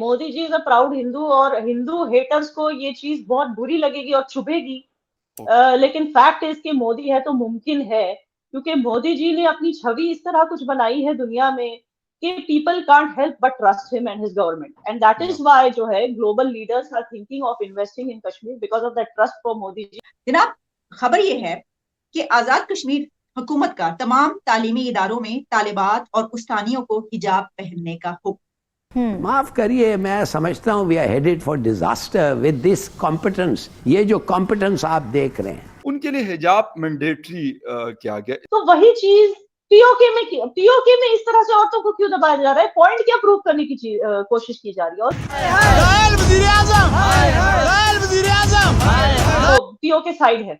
Modi ji is a proud Hindu और Hindu haters को ये चीज बहुत बुरी लगेगी और चुभेगी। लेकिन फैक्ट इज कि मोदी है तो मुमकिन है, क्योंकि मोदी जी ने अपनी छवि इस तरह कुछ बनाई है दुनिया में कि people can't help but trust him and his government, and that is why जो है global leaders are thinking of investing in Kashmir because of that trust for Modi ji. जनाब, खबर यह है कि आजाद कश्मीर हुकूमत का तमाम तालीमी इदारों में तालिबात और उस्तानियों को हिजाब पहनने का हुक्म। माफ करिए, मैं समझता हूँ we are headed for disaster with this competence. ये जो कॉम्पिटेंस आप देख रहे हैं, उनके लिए हिजाब मैंडेटरी किया गया। तो वही चीज पीओके में इस तरह से औरतों को क्यों दबाया जा रहा है? पॉइंट क्या प्रूव करने की कोशिश की जा रही है? और पीओके साइड है,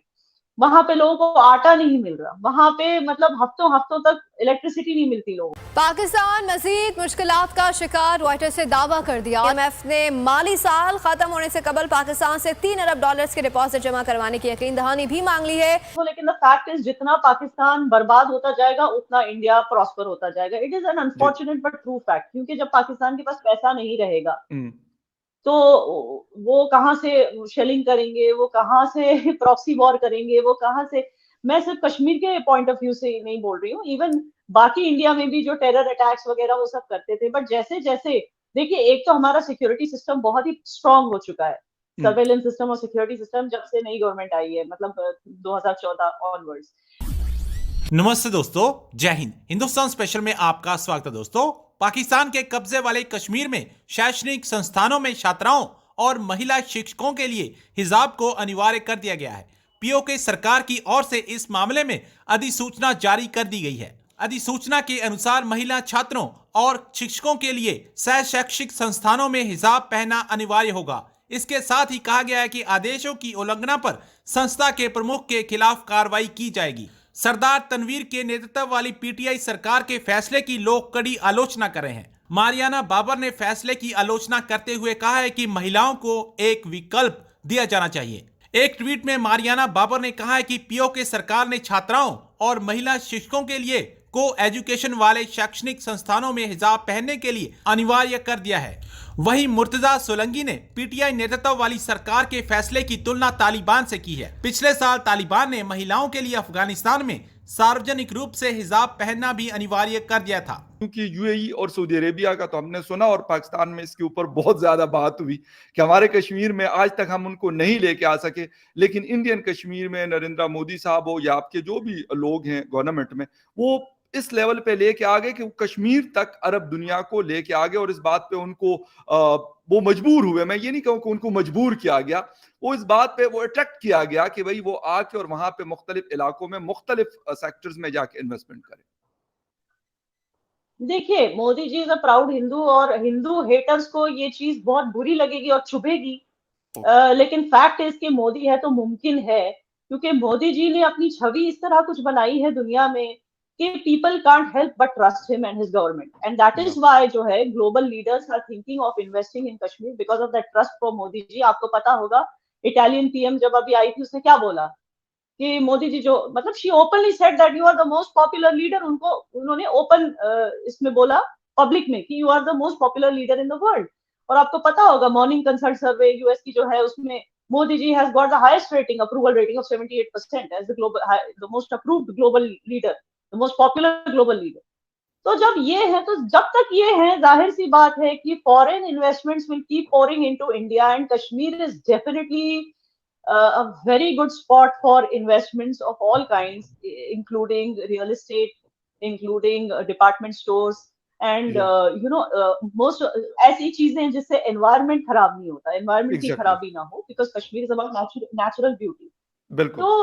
वहां पे लोगों को आटा नहीं मिल रहा, वहां पे मतलब हफ्तों हफ्तों तक इलेक्ट्रिसिटी नहीं मिलती लोगों को। पाकिस्तान मजीद मुश्किलात का शिकार, रॉयटर्स से दावा कर दिया। IMF ने माली साल खत्म होने से कबल पाकिस्तान से $3 अरब के डिपॉजिट जमा करवाने की यकीन दहानी भी मांग ली है। लेकिन द फैक्ट इज जितना पाकिस्तान बर्बाद होता जाएगा उतना इंडिया प्रॉस्पर होता जाएगा। It is an unfortunate but true fact, क्योंकि जब पाकिस्तान के पास पैसा नहीं रहेगा तो वो कहाँ से शेलिंग करेंगे, वो कहाँ से प्रॉक्सी वॉर करेंगे, वो कहाँ से। मैं सिर्फ कश्मीर के पॉइंट ऑफ व्यू से नहीं बोल रही हूँ, इवन बाकी इंडिया में भी जो टेरर अटैक्स वगैरह वो सब करते थे। बट जैसे जैसे देखिए, एक तो हमारा सिक्योरिटी सिस्टम बहुत ही स्ट्रांग हो चुका है, सर्वेलेंस सिस्टम और सिक्योरिटी सिस्टम, जब से नई गवर्नमेंट आई है, मतलब 2014 ऑनवर्ड्स। नमस्ते दोस्तों, जय हिंद। हिंदुस्तान स्पेशल में आपका स्वागत है। दोस्तों, पाकिस्तान के कब्जे वाले कश्मीर में शैक्षणिक संस्थानों में छात्राओं और महिला शिक्षकों के लिए हिजाब को अनिवार्य कर दिया गया है। पीओके सरकार की ओर से इस मामले में अधिसूचना जारी कर दी गई है। अधिसूचना के अनुसार महिला छात्रों और शिक्षकों के लिए शैक्षिक संस्थानों में हिजाब पहनना अनिवार्य होगा। इसके साथ ही कहा गया है कि आदेशों की उल्लंघना पर संस्था के प्रमुख के खिलाफ कार्रवाई की जाएगी। सरदार तनवीर के नेतृत्व वाली पीटीआई सरकार के फैसले की लोग कड़ी आलोचना कर रहे हैं। मारियाना बाबर ने फैसले की आलोचना करते हुए कहा है कि महिलाओं को एक विकल्प दिया जाना चाहिए। एक ट्वीट में मारियाना बाबर ने कहा है कि पीओके सरकार ने छात्राओं और महिला शिक्षकों के लिए को एजुकेशन वाले शैक्षणिक संस्थानों में हिजाब पहनने के लिए अनिवार्य कर दिया है। वहीं मुर्तजा सोलंकी ने पीटीआई नेतृत्व वाली सरकार के फैसले की तुलना तालिबान से की है। पिछले साल तालिबान ने महिलाओं के लिए अफगानिस्तान में सार्वजनिक रूप से हिजाब पहनना भी अनिवार्य कर दिया था। क्योंकि यूएई और सऊदी अरेबिया का तो हमने सुना और पाकिस्तान में इसके ऊपर बहुत ज्यादा बात हुई कि हमारे कश्मीर में आज तक हम उनको नहीं लेके आ सके, लेकिन इंडियन कश्मीर में नरेंद्र मोदी साहब हो या आपके जो भी लोग हैं गवर्नमेंट में, वो इस लेवल पे लेके आ गए कि वो कश्मीर तक अरब दुनिया को लेके आ गए और इस बात पे उनको वो मजबूर हुए। मैं ये नहीं कहूँ कि उनको मजबूर किया गया, वो इस बात पे वो अट्रैक्ट किया गया कि भाई वो आके और वहां पे मुख्तलिफ इलाकों में मुख्तलिफ सेक्टर्स में जाके इन्वेस्टमेंट करें। देखिए, Modi ji is a proud Hindu और हिंदू हेटर्स को ये चीज बहुत बुरी लगेगी और चुभेगी। लेकिन फैक्ट इज कि मोदी है तो मुमकिन है, क्योंकि मोदी जी ने अपनी छवि इस तरह कुछ बनाई है दुनिया में कि people can't help but trust him and his government, and that is why जो है global leaders are thinking of investing in Kashmir because of that trust for Modi ji. आपको पता होगा इटालियन पीएम जब अभी आई थी उसने क्या बोला कि मोदी जी जो मतलब she openly said that you are the most popular leader. उनको उन्होंने ओपन इसमें बोला पब्लिक में कि you are the most popular leader in the world. और आपको पता होगा मॉर्निंग कंसल्ट सर्वे यूएस की जो है उसमें Modi ji has got the highest rating, approval rating of 78% as the most approved global leader, the most popular global leader. तो जब ये है, तो जब तक ये है, जाहिर सी बात है कि foreign investments will keep pouring into India and Kashmir is definitely a very good spot for investments of all kinds, including real estate, including department stores, and most ऐसी चीजें जिससे environment खराब नहीं होता, environment की खराबी ना हो, because Kashmir is about natural beauty. तो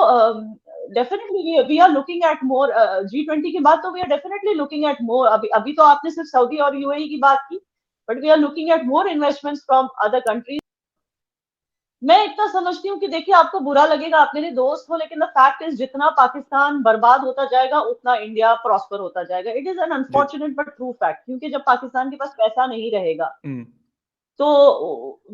definitely we are looking at more G20 के बाद तो we are definitely looking at more. अभी तो आपने सिर्फ सऊदी और यूएई की बात की, but we are looking at more investments from other countries. मैं इतना समझती हूँ कि देखिए, आपको बुरा लगेगा, आप मेरे दोस्त हो, लेकिन द फैक्ट इज जितना पाकिस्तान बर्बाद होता जाएगा उतना इंडिया प्रॉस्पर होता जाएगा। It is an unfortunate but true fact, क्योंकि जब पाकिस्तान के पास पैसा नहीं रहेगा तो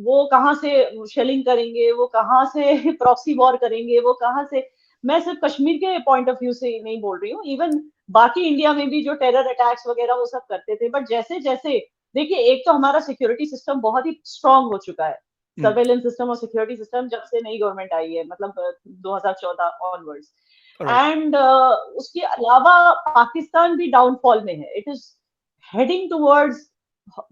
वो कहाँ से शेलिंग करेंगे, वो कहाँ से प्रॉक्सी वॉर करेंगे, वो कहाँ से। मैं सिर्फ कश्मीर के पॉइंट ऑफ व्यू से नहीं बोल रही हूँ, इवन बाकी इंडिया में भी जो टेरर अटैक्स वगैरह वो सब करते थे। बट जैसे जैसे देखिए, एक तो हमारा सिक्योरिटी सिस्टम बहुत ही स्ट्रांग हो चुका है, सर्वेलेंस सिस्टम और सिक्योरिटी सिस्टम जब से नई गवर्नमेंट आई है, मतलब 2014 ऑनवर्ड्स। एंड उसके अलावा पाकिस्तान भी डाउनफॉल में है, it is heading towards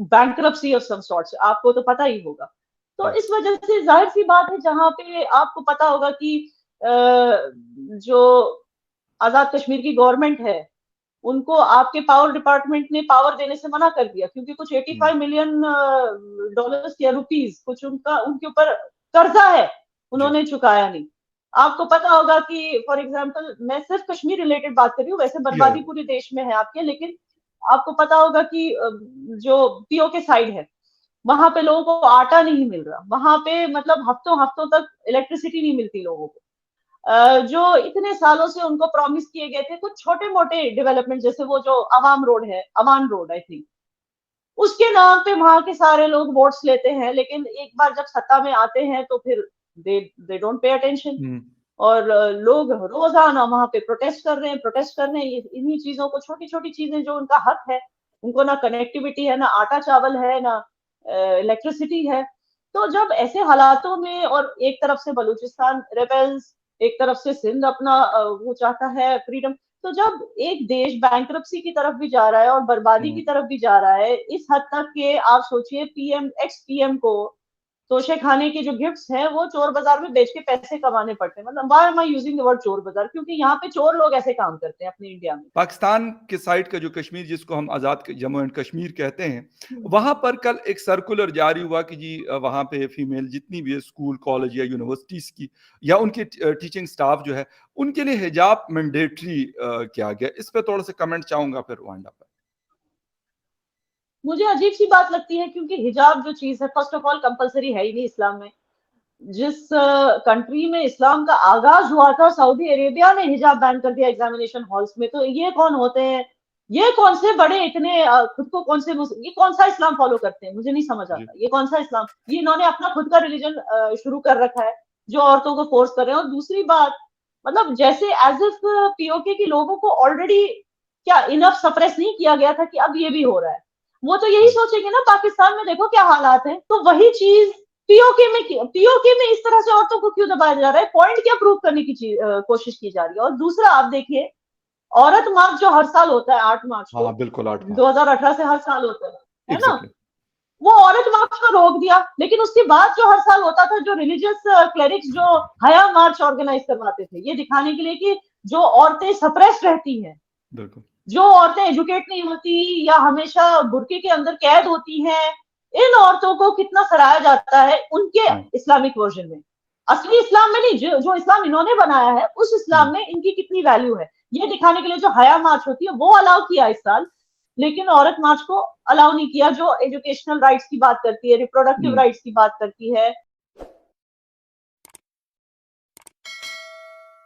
bankruptcy of some sorts, आपको तो पता ही होगा। तो इस वजह से जाहिर सी बात है, जहां पे आपको पता होगा कि जो आजाद कश्मीर की गवर्नमेंट है, उनको आपके पावर डिपार्टमेंट ने पावर देने से मना कर दिया, क्योंकि कुछ 85 मिलियन डॉलर्स या रुपीस कुछ उनके ऊपर कर्जा है, उन्होंने चुकाया नहीं। आपको पता होगा कि फॉर एग्जांपल, मैं सिर्फ कश्मीर रिलेटेड बात कर रही हूँ, वैसे बर्बादी पूरे देश में है आपके, लेकिन आपको पता होगा कि जो पीओके साइड है, वहां पे लोगों को आटा नहीं मिल रहा, वहां पे मतलब हफ्तों हफ्तों तक इलेक्ट्रिसिटी नहीं मिलती लोगों को। जो इतने सालों से उनको प्रॉमिस किए गए थे कुछ छोटे मोटे डेवलपमेंट, जैसे वो जो अवाम रोड है, अवान रोड आई थिंक, उसके नाम पे वहां के सारे लोग वोट्स लेते हैं, लेकिन एक बार जब सत्ता में आते हैं तो फिर दे डोंट पे अटेंशन, और लोग रोजाना वहां पे प्रोटेस्ट कर रहे हैं, इन्हीं चीजों को, छोटी छोटी चीजें जो उनका हक है, उनको ना कनेक्टिविटी है, ना आटा चावल है, ना इलेक्ट्रिसिटी है। तो जब ऐसे हालातों में, और एक तरफ से बलूचिस्तान रेबेल्स, एक तरफ से सिंध अपना वो चाहता है फ्रीडम, तो जब एक देश बैंक्रप्सी की तरफ भी जा रहा है और बर्बादी की तरफ भी जा रहा है, इस हद तक के आप सोचिए पीएम, एक्स पीएम को तोशे खाने के जो गिफ्ट्स हैं वो चोर बाजार में बेच के पैसे कमाने पड़ते हैं। मतलब why am I using the word चोर बाजार, क्योंकि यहाँ पे चोर लोग ऐसे काम करते हैं अपने इंडिया में। पाकिस्तान के साइड का जो कश्मीर, जिसको हम आजाद जम्मू एंड कश्मीर कहते हैं, वहां पर कल एक सर्कुलर जारी हुआ कि जी वहां पे फीमेल जितनी भी है स्कूल, कॉलेज या यूनिवर्सिटीज की, या उनके टीचिंग स्टाफ जो है, उनके लिए हिजाब मैंडेटरी किया गया। इस पे थोड़ा सा कमेंट चाहूंगा फिर वांडा पर। मुझे अजीब सी बात लगती है, क्योंकि हिजाब जो चीज है, फर्स्ट ऑफ ऑल कंपलसरी है ही नहीं इस्लाम में। जिस कंट्री में इस्लाम का आगाज हुआ था, सऊदी अरेबिया ने हिजाब बैन कर दिया एग्जामिनेशन हॉल्स में। तो ये कौन होते हैं, ये कौन से बड़े इतने खुद को कौन से, ये कौन सा इस्लाम फॉलो करते हैं, मुझे नहीं समझ आता ये कौन सा इस्लाम। ये इन्होंने अपना खुद का रिलीजन शुरू कर रखा है जो औरतों को फोर्स कर रहे हैं। और दूसरी बात, मतलब जैसे एज इफ पीओके के लोगों को ऑलरेडी क्या इनफ सप्रेस नहीं किया गया था कि अब ये भी हो रहा है, वो तो यही सोचेंगे ना, पाकिस्तान में देखो क्या हालात हैं। तो वही चीज पीओके में इस तरह से औरतों को क्यों दबाया जा रहा है, पॉइंट क्या प्रूव करने की कोशिश की जा रही है। और दूसरा, आप देखिए औरत मार्च जो हर साल होता है 8 मार्च को, बिल्कुल 2018 से हर साल होता है ना, वो औरत मार्च को रोक दिया। लेकिन उसके बाद जो हर साल होता था, जो रिलीजियस क्लेरिक्स जो हया मार्च ऑर्गेनाइज करवाते थे, ये दिखाने के लिए कि जो औरतें सप्रेस्ड रहती हैं, जो औरतें एजुकेट नहीं होती या हमेशा बुर्के के अंदर कैद होती हैं, इन औरतों को कितना सराहा जाता है उनके इस्लामिक वर्जन में। असली इस्लाम में नहीं, जो इस्लाम इन्होंने बनाया है उस इस्लाम में इनकी कितनी वैल्यू है, ये दिखाने के लिए जो हया मार्च होती है वो अलाउ किया इस साल, लेकिन औरत मार्च को अलाउ नहीं किया, जो एजुकेशनल राइट्स की बात करती है, रिप्रोडक्टिव राइट्स की बात करती है,